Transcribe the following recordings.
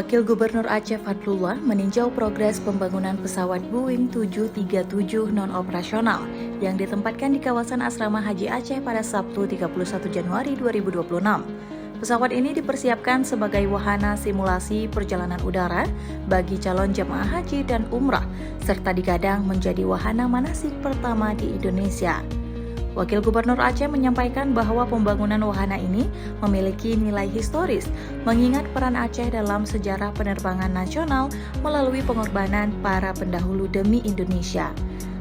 Wakil Gubernur Aceh Fadlullah meninjau progres pembangunan pesawat Boeing 737 non-operasional yang ditempatkan di kawasan Asrama Haji Aceh pada Sabtu 31 Januari 2026. Pesawat ini dipersiapkan sebagai wahana simulasi perjalanan udara bagi calon jemaah haji dan umrah, serta digadang menjadi wahana manasik pertama di Indonesia. Wakil Gubernur Aceh menyampaikan bahwa pembangunan wahana ini memiliki nilai historis, mengingat peran Aceh dalam sejarah penerbangan nasional melalui pengorbanan para pendahulu demi Indonesia.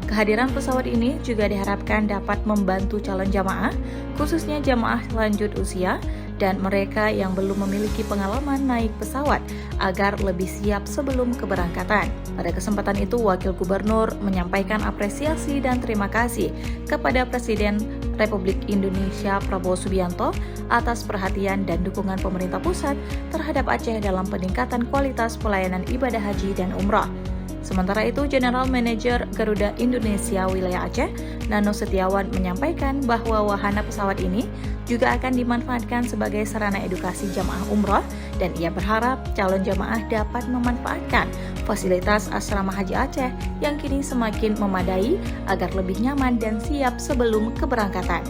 Kehadiran pesawat ini juga diharapkan dapat membantu calon jamaah, khususnya jamaah lanjut usia, dan mereka yang belum memiliki pengalaman naik pesawat agar lebih siap sebelum keberangkatan. Pada kesempatan itu, Wakil Gubernur menyampaikan apresiasi dan terima kasih kepada Presiden Republik Indonesia Prabowo Subianto atas perhatian dan dukungan pemerintah pusat terhadap Aceh dalam peningkatan kualitas pelayanan ibadah haji dan umrah. Sementara itu, General Manager Garuda Indonesia Wilayah Aceh, Nano Setiawan, menyampaikan bahwa wahana pesawat ini juga akan dimanfaatkan sebagai sarana edukasi jamaah umroh dan ia berharap calon jamaah dapat memanfaatkan fasilitas Asrama Haji Aceh yang kini semakin memadai agar lebih nyaman dan siap sebelum keberangkatan.